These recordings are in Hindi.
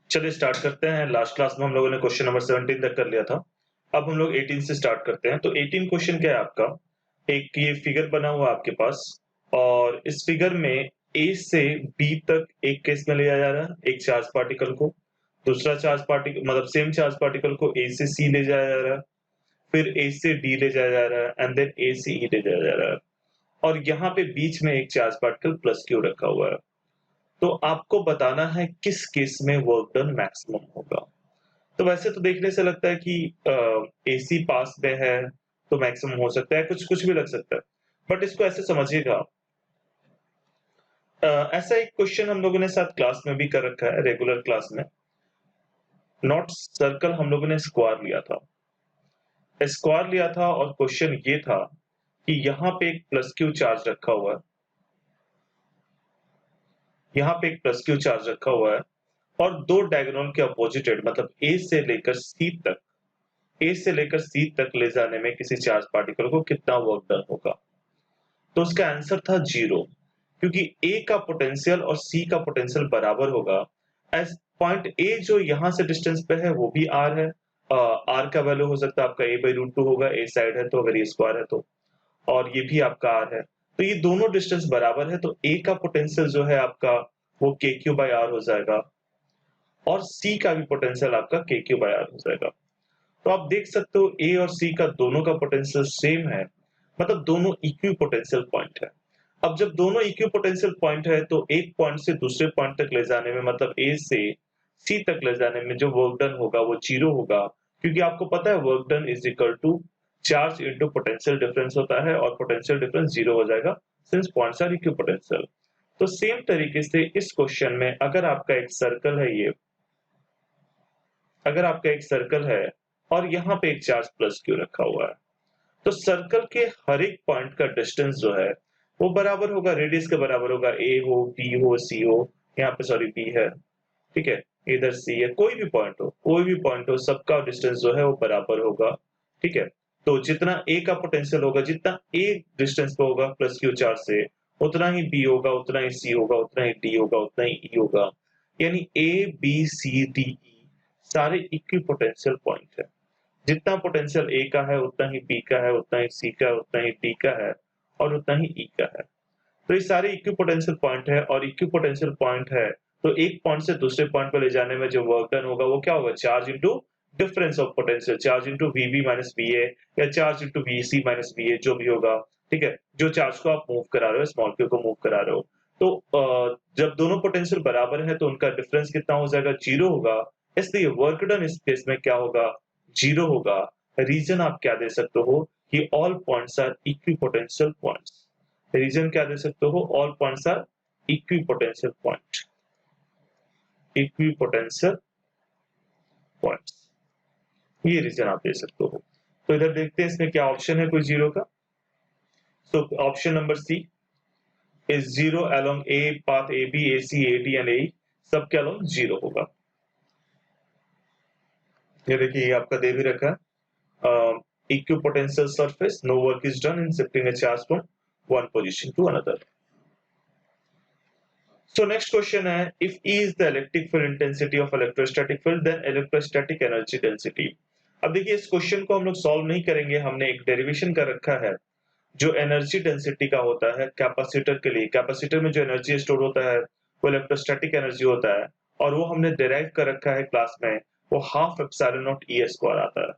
चलिए स्टार्ट करते हैं। लास्ट क्लास में हम लोगों ने क्वेश्चन नंबर 17 तक कर लिया था। अब हम लोग 18 से स्टार्ट करते हैं। तो 18 क्वेश्चन क्या है आपका? एक ये फिगर बना हुआ है आपके पास और इस फिगर में ए से बी तक एक केस में ले जाया जा रहा है, एक चार्ज पार्टिकल को। दूसरा चार्ज पार्टिकल मतलब सेम चार्ज पार्टिकल को ए से सी ले जाया जा रहा है, फिर ए से डी ले जाया जा रहा है एंड देन ए से ई ले जाया जा रहा है। और यहाँ पे बीच में एक चार्ज पार्टिकल प्लस क्यू रखा हुआ है। तो आपको बताना है किस केस में वर्क डन मैक्सिमम होगा। तो वैसे तो देखने से लगता है कि एसी पास में है तो मैक्सिमम हो सकता है, कुछ कुछ भी लग सकता है। बट इसको ऐसे समझिएगा, ऐसा एक क्वेश्चन हम लोगों ने साथ क्लास में भी कर रखा है, रेगुलर क्लास में। नॉट सर्कल हम लोगों ने स्क्वायर लिया था, स्क्वायर लिया था और क्वेश्चन ये था कि यहाँ पे एक प्लस क्यू चार्ज रखा हुआ है, यहाँ पे एक प्लस क्यू चार्ज रखा हुआ है और दो डायगोनल के अपोजिटेड मतलब ए से लेकर सी तक, ए से लेकर सी तक ले जाने में किसी चार्ज पार्टिकल को कितना वर्क डन होगा। तो उसका आंसर था 0, क्योंकि ए का पोटेंशियल और सी का पोटेंशियल बराबर होगा। एज पॉइंट ए जो यहां से डिस्टेंस पे है वो भी आर है। आर का वैल्यू हो सकता है आपका a/√2 होगा, ए साइड है तो अगर ये स्क्वायर है तो, और ये भी आपका आर है। तो ये दोनों डिस्टेंस बराबर है तो ए का पोटेंशियल जो है आपका वो KQ/R हो जाएगा और सी का भी पोटेंशियल आपका KQ/R हो जाएगा। तो आप देख सकते हो ए और सी का दोनों का पोटेंशियल सेम है, मतलब दोनों इक्वी पोटेंशियल पॉइंट है। अब जब दोनों इक्वी पोटेंशियल पॉइंट है तो एक पॉइंट से दूसरे पॉइंट तक ले जाने में मतलब ए से सी तक ले जाने में जो वर्क डन होगा वो 0 होगा, क्योंकि आपको पता है work done is equal to charge into potential difference होता है और पोटेंशियल डिफरेंस 0 हो जाएगा since points are equipotential. तो सेम तरीके से इस क्वेश्चन में अगर आपका एक सर्कल है, ये अगर आपका एक सर्कल है और यहाँ पे एक चार्ज प्लस क्यू रखा हुआ है, तो सर्कल के हर एक पॉइंट का डिस्टेंस जो है वो बराबर होगा, रेडियस के बराबर होगा। ए हो, बी हो, सी हो, यहाँ पे सॉरी बी है, ठीक है, इधर सी है, कोई भी पॉइंट हो, कोई भी पॉइंट हो, सबका डिस्टेंस जो है वो बराबर होगा, ठीक है। तो जितना ए का पोटेंशियल होगा, जितना ए डिस्टेंस पे होगा प्लस क्यू चार्ज से, उतना ही बी होगा, उतना ही सी होगा, उतना ही डी होगा, उतना ही ई होगा। यानी A B C D E सारे इक्वी पोटेंशियल पॉइंट है। जितना पोटेंशियल ए का है उतना ही बी का है, उतना ही सी का है, उतना ही डी का है और उतना ही ई का है। तो ये सारे इक्वी पोटेंशियल पॉइंट है और इक्वी पोटेंशियल पॉइंट है तो एक पॉइंट से दूसरे पॉइंट पर ले जाने में जो वर्क डन होगा वो क्या होगा, charge into difference of potential, charge into VB minus VA या charge into VC minus VA, जो भी होगा, ठीक है। जो चार्ज को आप मूव करा रहे हो, स्मॉल क्यू को मूव करा रहे हो, तो जब दोनों पोटेंशियल बराबर है तो उनका डिफरेंस कितना हो जाएगा, 0 होगा। इसलिए वर्क डन इस केस में क्या होगा, 0 होगा। रीजन आप क्या दे सकते हो कि all points are equipotential points. Reason क्या दे सकते हो, all points are equipotential point, equipotential points, ये रीजन आप दे सकते हो। तो इधर देखते हैं इसमें क्या ऑप्शन है कोई 0 का। So option number C is 0 along A path AB, AC, AD and AE, सब के along 0 होगा। ये देखिए ये आपका दे भी रखा है, equipotential surface, no work is done in shifting a charge from one position to another। So next question है, if E is the electric field intensity of electrostatic field, then electrostatic energy density। अब देखिए इस क्वेश्चन को हम लोग सॉल्व नहीं करेंगे, हमने एक डेरिवेशन कर रखा है जो एनर्जी डेंसिटी का होता है कैपेसिटर के लिए। कैपेसिटर में जो एनर्जी स्टोर होता है वो इलेक्ट्रोस्टैटिक एनर्जी होता है और वो हमने डिराइव कर रखा है क्लास में, वो half epsilon not E square आता है,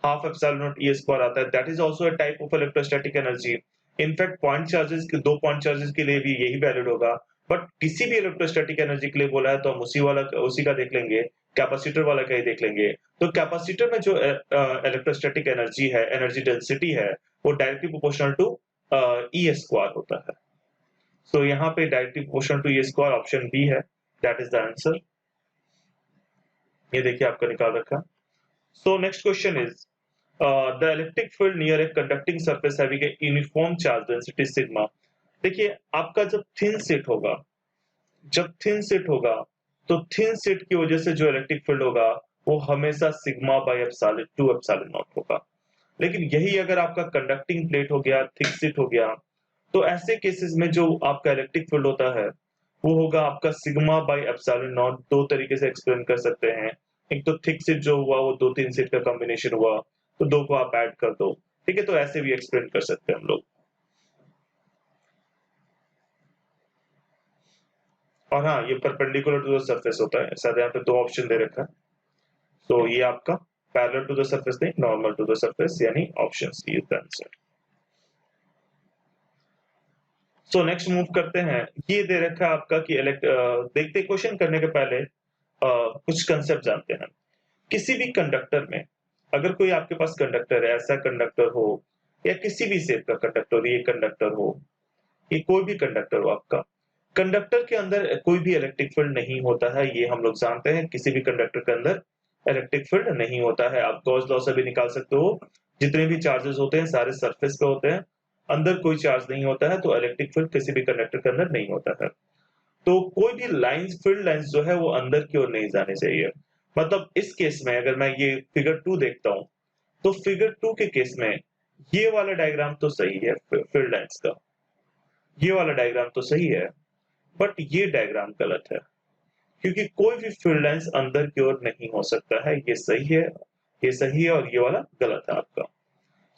half epsilon not E square आता है। That is also a type of electrostatic energy. In fact point charges के, दो पॉइंट चार्जेस के लिए भी यही वैलिड होगा, बट किसी भी इलेक्ट्रोस्टैटिक एनर्जी के लिए बोला है तो हम उसी का देख लेंगे, कैपेसिटर वाला का ही देख लेंगे। तो कैपेसिटर में जो इलेक्ट्रोस्टैटिक एनर्जी है, एनर्जी डेंसिटी है, वो directly proportional to E square होता है। सो यहाँ पे directly proportional to E square option B है, दैट इज द आंसर। ये देखिए आपका निकाल रखा। So next question is the electric field near a conducting surface having a uniform charge density sigma. देखिए आपका जब थिन सेट होगा, जब थिन सेट होगा तो थिन सेट की वजह से जो इलेक्ट्रिक फील्ड होगा वो हमेशा sigma by epsilon 2 epsilon not होगा। लेकिन यही अगर आपका कंडक्टिंग प्लेट हो गया, थिक सेट हो गया, तो ऐसे केसेस में जो आपका इलेक्ट्रिक फील्ड होता है वो होगा आपका सिग्मा बाई एप्सिलॉन नॉट। दो तरीके से एक्सप्लेन कर सकते हैं, एक तो थिक सेट जो हुआ वो दो तीन सेट का कॉम्बिनेशन हुआ, तो दो को आप ऐड कर दो, ठीक है, तो ऐसे भी एक्सप्लेन कर सकते हैं हम लोग। और हाँ, ये परपेंडिकुलर टू द सरफेस होता है, शायद यहाँ पे दो ऑप्शन दे रखा है, तो ये आपका पैरेलल टू द सरफेस नहीं, नॉर्मल टू द सरफेस, यानी option C is the answer. So next move करते हैं, ये दे रखा है आपका कि देखते क्वेश्चन करने के पहले कुछ कंसेप्ट जानते हैं। किसी भी कंडक्टर में अगर कोई आपके पास कंडक्टर है, ऐसा कंडक्टर हो या किसी भी शेप का कंडक्टर, ये कंडक्टर हो, ये कोई भी कंडक्टर हो आपका, कंडक्टर के अंदर कोई भी इलेक्ट्रिक फील्ड नहीं होता है, ये हम लोग जानते हैं। किसी भी कंडक्टर के अंदर इलेक्ट्रिक फील्ड नहीं होता है। आप गॉस लॉ से भी निकाल सकते हो, जितने भी चार्जेस होते हैं सारे सरफेस पे होते हैं, अंदर कोई चार्ज नहीं होता है, तो इलेक्ट्रिक फील्ड किसी भी कंडक्टर के अंदर नहीं होता है। तो कोई भी लाइंस, फील्ड लाइंस जो है वो अंदर की ओर नहीं जाने चाहिए। मतलब इस केस में अगर मैं ये फिगर 2 देखता हूं, तो फिगर 2 के केस में ये वाला डायग्राम तो सही है फील्ड लाइंस का, ये वाला डायग्राम तो सही है, बट ये डायग्राम गलत है, क्योंकि कोई भी फील्ड लाइंस अंदर की ओर नहीं हो सकता है। ये सही है, ये सही है, और ये वाला गलत है आपका।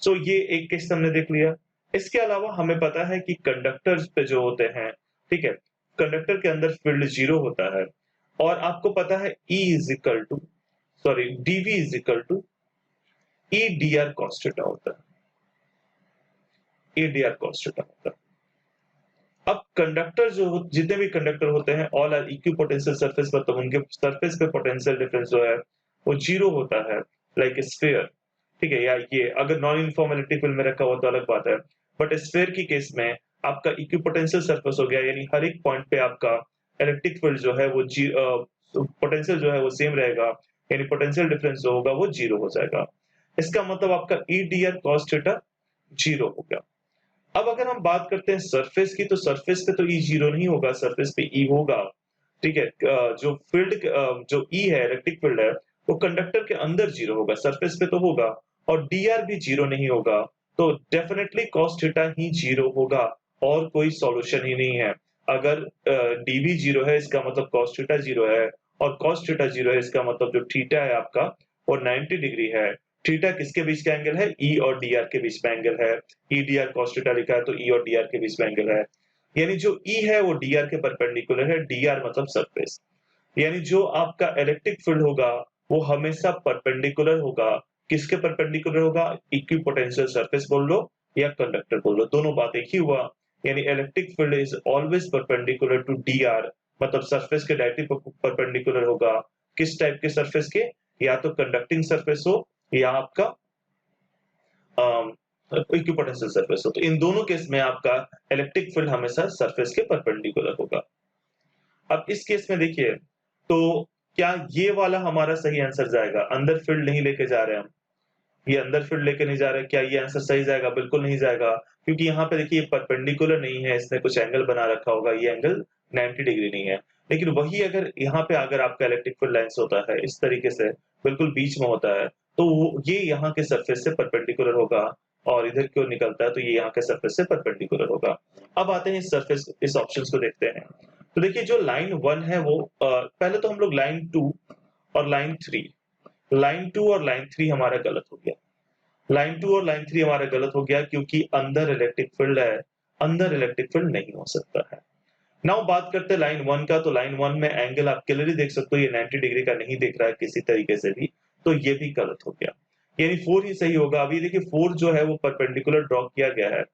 सो ये एक केस हमने देख लिया। इसके अलावा हमें पता है कि कंडक्टर्स पे जो होते हैं, ठीक है, कंडक्टर के अंदर फील्ड 0 होता है, और आपको पता है E is equal to, sorry, dV is equal to E dr cos theta होता है, E dr cos थीटा होता है। अब कंडक्टर जो जितने भी कंडक्टर होते हैं, ऑल आर इक्विपोटेंशियल सरफेस पर, तो उनके सरफेस पे पोटेंशियल डिफरेंस जो है वो 0 होता है, लाइक स्फीयर, ठीक है। या ये अगर नॉन यूनिफॉर्मिलिटी फील्ड में रखा हुआ तो अलग बात है, बट स्फीयर की केस में आपका इक्विपोटेंशियल सरफेस हो गया, यानी हर एक पॉइंट पे आपका इलेक्ट्रिक फील्ड जो है वो पोटेंशियल जो है वो सेम रहेगा, यानी पोटेंशियल डिफरेंस जो होगा वो 0 हो जाएगा। इसका मतलब आपका E D R cos theta 0 हो गया। अब अगर हम बात करते हैं सरफेस की, तो सरफेस पे तो ई 0 नहीं होगा, सरफेस पे ई होगा, ठीक है। जो फील्ड जो ई है, इलेक्ट्रिक फील्ड है, वो कंडक्टर के अंदर 0 होगा, सरफेस पे तो होगा, और dr भी 0 नहीं होगा, तो डेफिनेटली cos थीटा ही 0 होगा, और कोई सॉल्यूशन ही नहीं है। अगर dv 0 है, इसका मतलब cos थीटा 0 है, और cos थीटा 0 है, इसका मतलब जो थीटा है आपका वो 90 डिग्री है। थीटा किसके बीच का एंगल है? E और dr के बीच में एंगल है। E dr cos थीटा लिखा है, तो E और dr के बीच में एंगल है, यानी जो E है वो dr के परपेंडिकुलर है, dr मतलब सरफेस, यानी जो आपका इलेक्ट्रिक फील्ड होगा वो हमेशा परपेंडिकुलर होगा। किसके परपेंडिकुलर होगा? इक्विपोटेंशियल सरफेस बोल लो या कंडक्टर बोल लो, दोनों बात एक ही हुआ। यानी electric field is always perpendicular to dr, मतलब सरफेस के डायरेक्टली परपेंडिकुलर होगा। किस टाइप के सरफेस के? या तो कंडक्टिंग सरफेस हो या आपका इक्विपोटेंशियल सरफेस हो, तो इन दोनों केस में आपका इलेक्ट्रिक फील्ड हमेशा सरफेस के परपेंडिकुलर होगा। अब इस केस में देखिए, तो क्या ये वाला हमारा सही आंसर जाएगा? अंदर फील्ड नहीं लेके जा रहे हम, ये अंदर फील्ड लेके नहीं जा रहे, क्या ये आंसर सही जाएगा? बिल्कुल नहीं जाएगा, क्योंकि यहाँ पे देखिए परपेंडिकुलर नहीं है, इसने कुछ एंगल बना रखा होगा, ये एंगल 90 डिग्री नहीं है। लेकिन वही अगर यहाँ पे अगर आपका इलेक्ट्रिक फील्ड लाइन्स होता है इस तरीके से, बिल्कुल बीच में होता है, तो ये यहाँ के सरफेस से परपेंडिकुलर होगा, और इधर की ओर निकलता है तो ये यहाँ के सरफेस से परपेंडिकुलर होगा। अब आते हैं इस सरफेस, इस ऑप्शन को देखते हैं। तो देखिए जो लाइन 1 है वो पहले तो हम लोग लाइन 2 और लाइन 3, लाइन 2 और लाइन 3 हमारा गलत हो गया। लाइन 2 और लाइन 3 हमारा गलत हो गया, क्योंकि अंदर इलेक्ट्रिक फील्ड है, अंदर इलेक्ट्रिक फील्ड नहीं हो सकता है। नाउ बात करते हैं लाइन 1 का, तो लाइन 1 में एंगल आप क्लियरली देख सकते हो, ये 90 डिग्री का नहीं दिख रहा है किसी तरीके से भी, तो ये भी गलत हो गया, यानी 4 ही सही होगा। अभी देखिए 4 जो है वो परपेंडिकुलर ड्रॉ किया गया है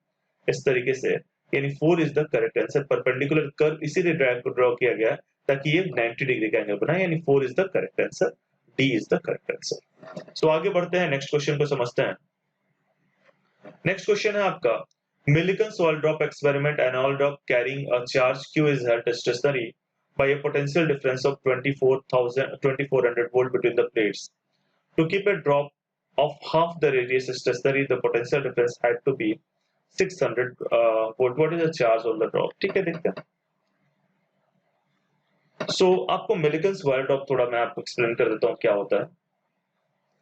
इस तरीके से, यानी 4 is the correct answer. Perpendicular curve इसीलिए ड्रॉ किया गया है ताकि ये 90 डिग्री का एंगल बनाए, यानी 4 is the correct answer, D is the correct answer. So आगे बढ़ते हैं, नेक्स्ट क्वेश्चन को समझते हैं। नेक्स्ट क्वेश्चन है आपका, Millikan's wall drop experiment, an all drop carrying a charge Q is held stationary by a potential difference of 2400 volt between the plates. To keep a drop of half the radius stationary, the potential difference had to be 600 volt. What is the charge on the drop? ठीक है, देखते हैं। आपको Millikan's wall drop थोड़ा मैं आपको एक्सप्लेन कर देता हूँ क्या होता है।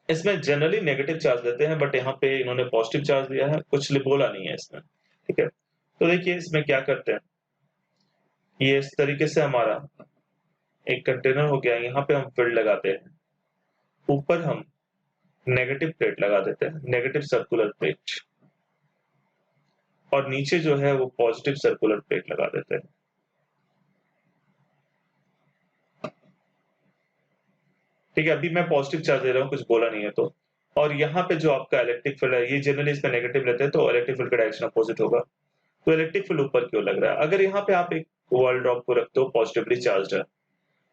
इसमें जनरली नेगेटिव चार्ज देते हैं, बट यहाँ पे इन्होंने पॉजिटिव चार्ज दिया है, कुछ बोला नहीं है इसमें, ठीक है। तो देखिए इसमें क्या करते हैं, ये इस तरीके से हमारा एक कंटेनर हो गया। यहाँ पे हम फील्ड लगाते हैं, ऊपर हम नेगेटिव प्लेट लगा देते हैं, नेगेटिव सर्कुलर प्लेट, और नीचे जो है वो पॉजिटिव सर्कुलर प्लेट लगा देते हैं। ठीक है, अभी मैं पॉजिटिव चार्ज दे रहा हूँ, कुछ बोला नहीं है तो। और यहाँ पे जो आपका इलेक्ट्रिक फील्ड है, ये जनरली इसमें नेगेटिव लेते हैं, तो इलेक्ट्रिक फील्ड का डायरेक्शन अपोजिट होगा। तो इलेक्ट्रिक फील्ड ऊपर क्यों लग रहा है? अगर यहाँ पे आप एक वॉल ड्रॉप को रखते हो पॉजिटिवली चार्ज है,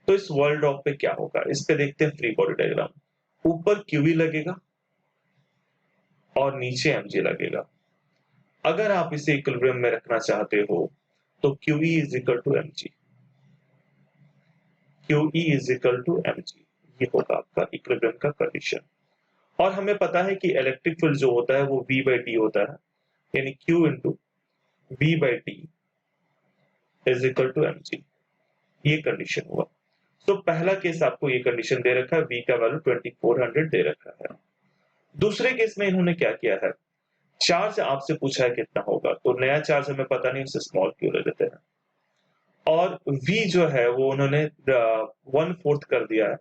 तो इस वॉल ड्रॉप पे क्या होगा? इस पे देखते हैं फ्री बॉडी डायग्राम। ऊपर क्यूवी लगेगा और नीचे एमजी लगेगा। अगर आप इसे इक्विलिब्रियम में रखना चाहते हो तो QE is equal to mg, QE is equal to mg, ये होगा आपका इक्विलिब्रियम का कंडीशन। और हमें पता है कि इलेक्ट्रिक फील्ड जो होता है वो V by T होता है, यानी Q into V by T is equal to mg, ये कंडीशन हुआ। तो पहला केस आपको ये कंडीशन दे रखा है, V का वैल्यू 2400 दे रखा है। दूसरे केस में इन्होंने क्या किया है, चार्ज आपसे पूछा है कितना होगा, तो नया चार्ज हमें पता नहीं, उसे स्मॉल क्यू ले लेते हैं। और V जो है वो उन्होंने 1/4 कर दिया है।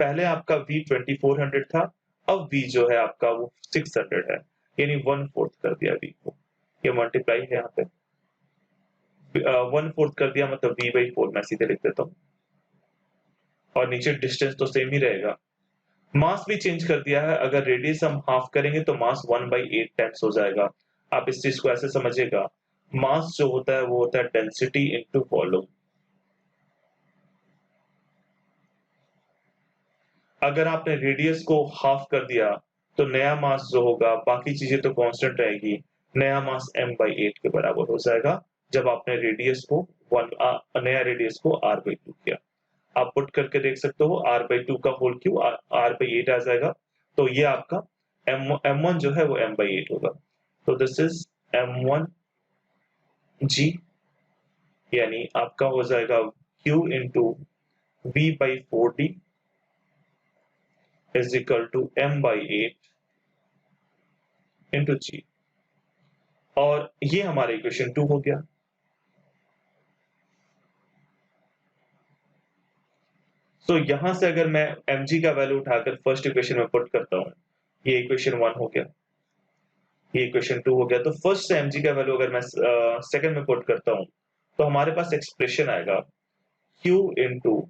पहले आपका V 2400 था, अब V जो है आपका वो 600 है, यानी 1/4 कर दिया V को। ये मल्टीप्लाई है यहाँ पे, 1/4 कर दिया मतलब V by 4 मैं सीधे लिख देता हूँ, और नीचे डिस्टेंस तो सेम ही रहेगा। मास भी चेंज कर दिया है, अगर रेडियस हम हाफ करेंगे तो मास 1/8 टाइम्स हो जाएगा। आप इस चीज को ऐसे समझिएगा, मास जो होता है वो होता है डेंसिटी इंटू वॉल्यूम। अगर आपने रेडियस को हाफ कर दिया तो नया मास जो होगा, बाकी चीजें तो कांस्टेंट रहेगी, नया मास m/8 के बराबर हो जाएगा, जब आपने रेडियस को नया रेडियस को r/2 किया। आप पुट करके देख सकते हो, r/2 का होल क्यू r/8 आ जाएगा, तो ये आपका m1 जो है वो m/8 होगा। तो दिस इज m1g, यानी आपका हो जाएगा q into V/4d is equal to m/8 into g। और ये हमारा इक्वेशन 2 हो गया। तो यहां से अगर मैं mg का वैल्यू उठाकर फर्स्ट इक्वेशन में पुट करता हूं, ये इक्वेशन 1 हो गया, ये इक्वेशन 2 हो गया। तो फर्स्ट से mg का वैल्यू अगर मैं सेकंड में पुट करता हूं, तो हमारे पास एक्सप्रेशन आएगा q into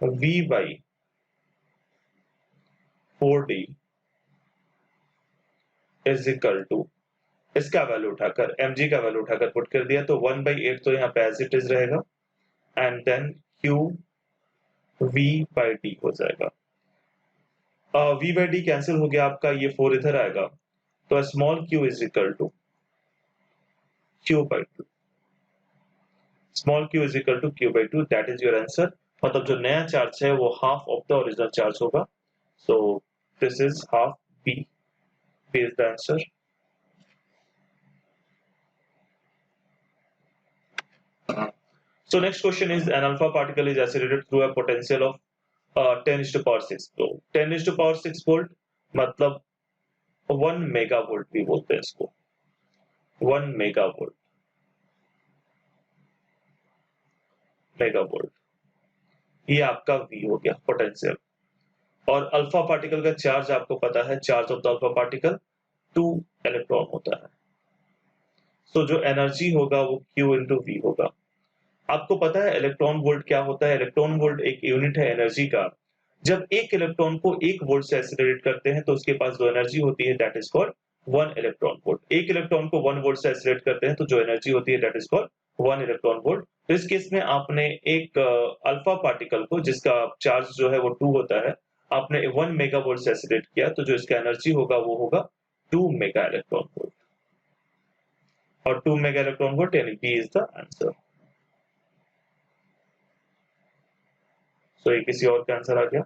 V/4d is equal to, इसका वैल्यू उठाकर mg का वैल्यू उठाकर पुट कर दिया, तो 1/8 तो यहाँ पे एज इट इज रहेगा, एंड देन q V/d हो जाएगा। V/d कैंसिल हो गया आपका, ये 4 इधर आएगा, तो small q is equal to q/2, small q is equal to q/2, that is your answer. मतलब जो नया चार्ज है वो half of the original charge होगा। So this is half b is the answer। So next question is, an alpha particle is accelerated through a potential of 10⁶ तो 10⁶ वोल्ट मतलब 1 मेगा वोल्ट भी बोलते हैं इसको, 1 मेगा वोल्ट, ये आपका V हो गया पोटेंशियल। और अल्फा पार्टिकल का चार्ज आपको पता है, charge of the alpha particle 2 electron होता है। तो जो एनर्जी होगा वो Q इंटू V होगा। आपको पता है इलेक्ट्रॉन वोल्ट क्या होता है? इलेक्ट्रॉन वोल्ट एक यूनिट है एनर्जी का। जब एक इलेक्ट्रॉन को 1 वोल्ट से एक्सेलरेट करते हैं तो उसके पास जो एनर्जी होती है that is called 1 electron volt. एक इलेक्ट्रॉन को 1 वोल्ट से एक्सेलरेट करते हैं तो जो एनर्जी होती है that is called 1 electron volt. तो इस केस में आपने एक अल्फा पार्टिकल को, जिसका चार्ज जो है वो 2 होता है, आपने 1 मेगा वोल्ट से एक्सेलरेट किया, तो जो इसका एनर्जी होगा वो होगा 2 मेगा इलेक्ट्रॉन वोल्ट। और 2 मेगा इलेक्ट्रॉन वोल्ट यानी बी इज द आंसर। तो ये किसी और का आंसर आ गया।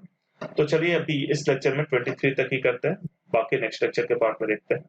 तो चलिए अभी इस लेक्चर में 23 तक ही करते हैं, बाकी नेक्स्ट लेक्चर के पार्ट में देखते हैं।